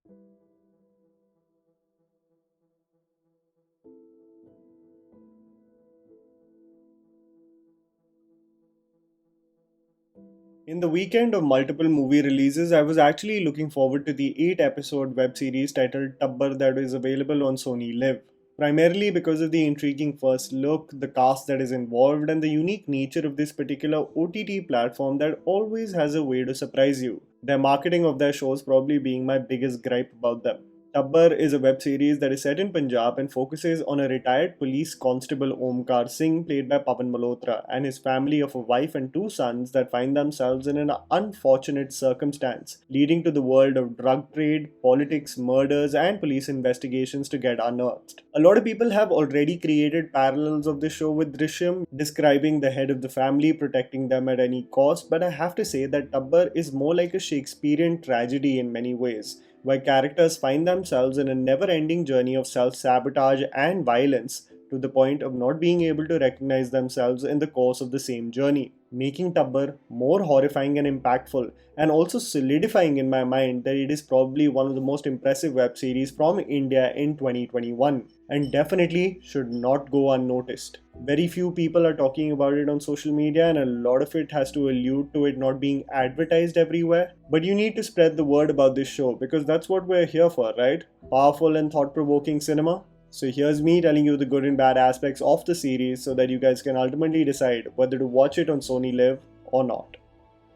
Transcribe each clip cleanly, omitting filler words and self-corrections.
In the weekend of multiple movie releases, I was actually looking forward to the 8 episode web series titled Tabbar that is available on Sony Live. Primarily because of the intriguing first look, the cast that is involved, and the unique nature of this particular OTT platform that always has a way to surprise you. Their marketing of their shows probably being my biggest gripe about them. Tabbar is a web series that is set in Punjab and focuses on a retired police constable Omkar Singh, played by Pavan Malhotra, and his family of a wife and 2 sons that find themselves in an unfortunate circumstance, leading to the world of drug trade, politics, murders, and police investigations to get unearthed. A lot of people have already created parallels of the show with Drishyam, describing the head of the family protecting them at any cost, but I have to say that Tabbar is more like a Shakespearean tragedy in many ways, where characters find themselves in a never ending journey of self sabotage and violence to the point of not being able to recognize themselves in the course of the same journey, making Tabbar more horrifying and impactful, and also solidifying in my mind that it is probably one of the most impressive web series from India in 2021, and definitely should not go unnoticed. Very few people are talking about it on social media, and a lot of it has to allude to it not being advertised everywhere. But you need to spread the word about this show because that's what we're here for, right? Powerful and thought provoking cinema. So here's me telling you the good and bad aspects of the series so that you guys can ultimately decide whether to watch it on Sony Live or not.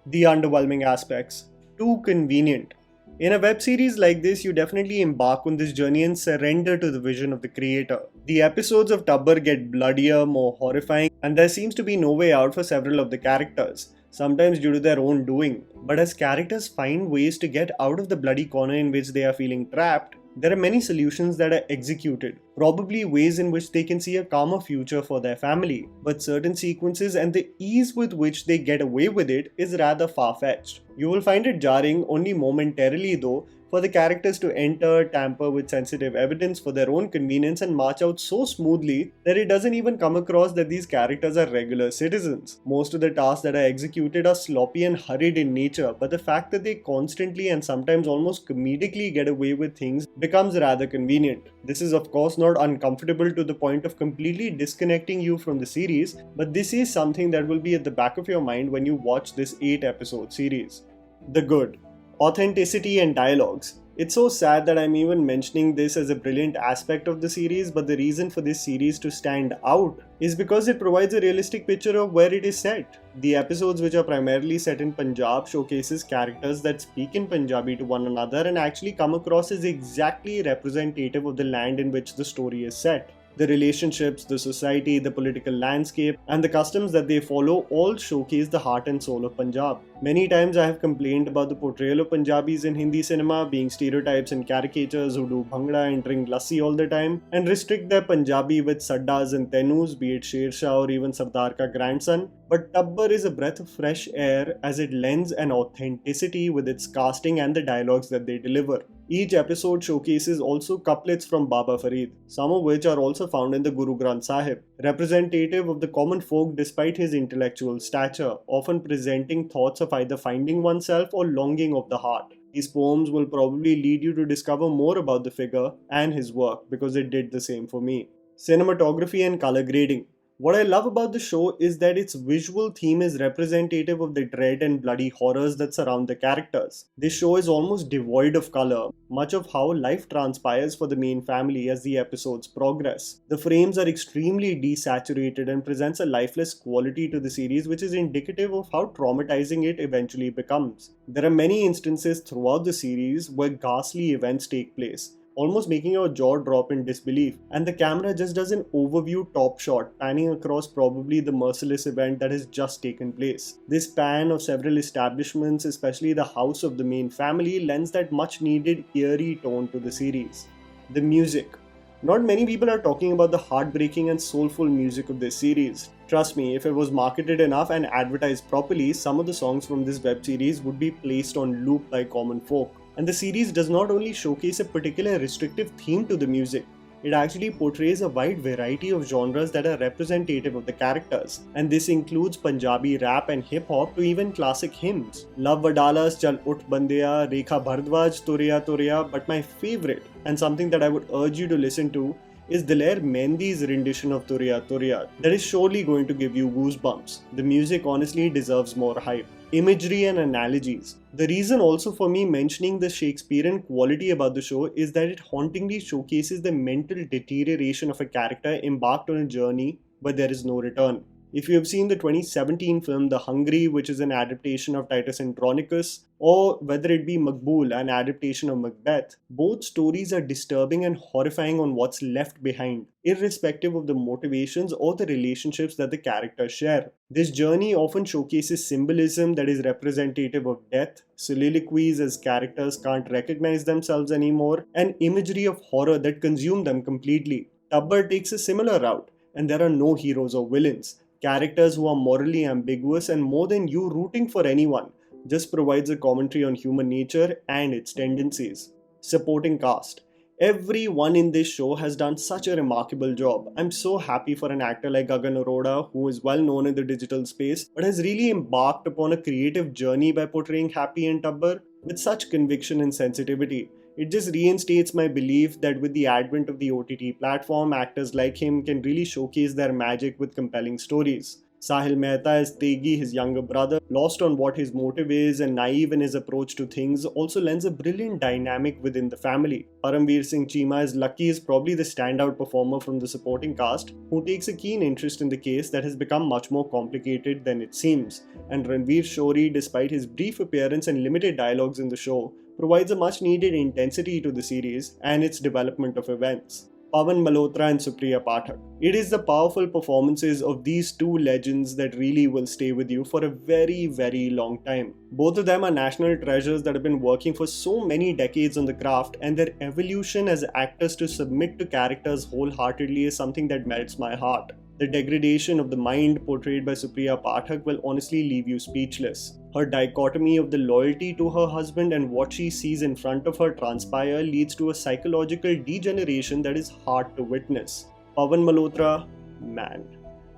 The underwhelming aspects. Too convenient. In a web series like this, you definitely embark on this journey and surrender to the vision of the creator. The episodes of Tabbar get bloodier, more horrifying, and there seems to be no way out for several of the characters, sometimes due to their own doing. But as characters find ways to get out of the bloody corner in which they are feeling trapped, there are many solutions that are executed, probably ways in which they can see a calmer future for their family, but certain sequences and the ease with which they get away with it is rather far-fetched. You will find it jarring only momentarily though, for the characters to enter, tamper with sensitive evidence for their own convenience and march out so smoothly that it doesn't even come across that these characters are regular citizens. Most of the tasks that are executed are sloppy and hurried in nature, but the fact that they constantly and sometimes almost comedically get away with things becomes rather convenient. This is of course not uncomfortable to the point of completely disconnecting you from the series, but this is something that will be at the back of your mind when you watch this 8 episode series. The good. Authenticity and dialogues. It's so sad that I'm even mentioning this as a brilliant aspect of the series, but the reason for this series to stand out is because it provides a realistic picture of where it is set. The episodes, which are primarily set in Punjab, showcases characters that speak in Punjabi to one another and actually come across as exactly representative of the land in which the story is set. The relationships, the society, the political landscape, and the customs that they follow all showcase the heart and soul of Punjab. Many times I have complained about the portrayal of Punjabis in Hindi cinema being stereotypes and caricatures who do bhangra and drink lassi all the time, and restrict their Punjabi with saddas and tenus, be it Sher Shah or even Sardar Ka grandson. But Tabbar is a breath of fresh air as it lends an authenticity with its casting and the dialogues that they deliver. Each episode showcases also couplets from Baba Farid, some of which are also found in the Guru Granth Sahib, representative of the common folk despite his intellectual stature, often presenting thoughts of either finding oneself or longing of the heart. These poems will probably lead you to discover more about the figure and his work because it did the same for me. Cinematography and color grading. What I love about the show is that its visual theme is representative of the dread and bloody horrors that surround the characters. This show is almost devoid of color, much of how life transpires for the main family as the episodes progress. The frames are extremely desaturated and presents a lifeless quality to the series which is indicative of how traumatizing it eventually becomes. There are many instances throughout the series where ghastly events take place, almost making your jaw drop in disbelief, and the camera just does an overview top shot, panning across probably the merciless event that has just taken place. This pan of several establishments, especially the house of the main family, lends that much needed eerie tone to the series. The music. Not many people are talking about the heartbreaking and soulful music of this series. Trust me, if it was marketed enough and advertised properly, some of the songs from this web series would be placed on loop by common folk. And the series does not only showcase a particular restrictive theme to the music, It actually portrays a wide variety of genres that are representative of the characters, and this includes Punjabi rap and hip hop to even classic hymns. Love Vadalas, Chal Ut Bandeya, Rekha Bhardwaj, Turiya Turiya, but my favorite, and something that I would urge you to listen to, is Diler Mehendi's rendition of Turiya Turiya. That is surely going to give you goosebumps. The music honestly deserves more hype. Imagery and analogies. The reason also for me mentioning the Shakespearean quality about the show is that it hauntingly showcases the mental deterioration of a character embarked on a journey where there is no return. If you have seen the 2017 film The Hungry, which is an adaptation of Titus Andronicus, or whether it be Maqbool, an adaptation of Macbeth, both stories are disturbing and horrifying on what's left behind, irrespective of the motivations or the relationships that the characters share. This journey often showcases symbolism that is representative of death, soliloquies as characters can't recognize themselves anymore, and imagery of horror that consume them completely. Tubber takes a similar route, and there are no heroes or villains. Characters who are morally ambiguous, and more than you rooting for anyone, just provides a commentary on human nature and its tendencies. Supporting cast. Everyone in this show has done such a remarkable job. I'm so happy for an actor like Gagan Arora, who is well known in the digital space, but has really embarked upon a creative journey by portraying Happy and Tubber with such conviction and sensitivity. It just reinstates my belief that with the advent of the OTT platform, actors like him can really showcase their magic with compelling stories. Sahil Mehta as Tegi, his younger brother, lost on what his motive is and naive in his approach to things, also lends a brilliant dynamic within the family. Paramveer Singh Cheema as Lucky is probably the standout performer from the supporting cast, who takes a keen interest in the case that has become much more complicated than it seems. And Ranveer Shori, despite his brief appearance and limited dialogues in the show, provides a much needed intensity to the series and its development of events. Pawan Malhotra and Supriya Pathak. It is the powerful performances of these two legends that really will stay with you for a very, very long time. Both of them are national treasures that have been working for so many decades on the craft, and their evolution as actors to submit to characters wholeheartedly is something that melts my heart. The degradation of the mind portrayed by Supriya Pathak will honestly leave you speechless. Her dichotomy of the loyalty to her husband and what she sees in front of her transpire leads to a psychological degeneration that is hard to witness. Pawan Malhotra, man,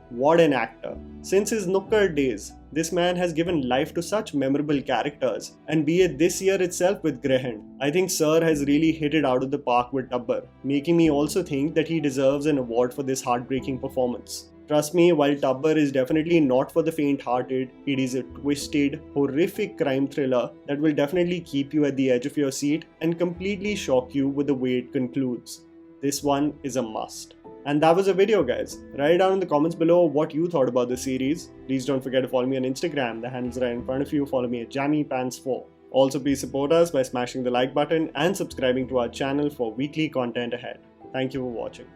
what an actor. Since his Nukkad days, this man has given life to such memorable characters, and be it this year itself with Graham, I think Sir has really hit it out of the park with Tubber, making me also think that he deserves an award for this heartbreaking performance. Trust me, while Tubber is definitely not for the faint-hearted, it is a twisted, horrific crime thriller that will definitely keep you at the edge of your seat and completely shock you with the way it concludes. This one is a must. And that was the video, guys. Write down in the comments below what you thought about the series. Please don't forget to follow me on Instagram. The handle's right in front of you. Follow me at JammyPants4. Also, please support us by smashing the like button and subscribing to our channel for weekly content ahead. Thank you for watching.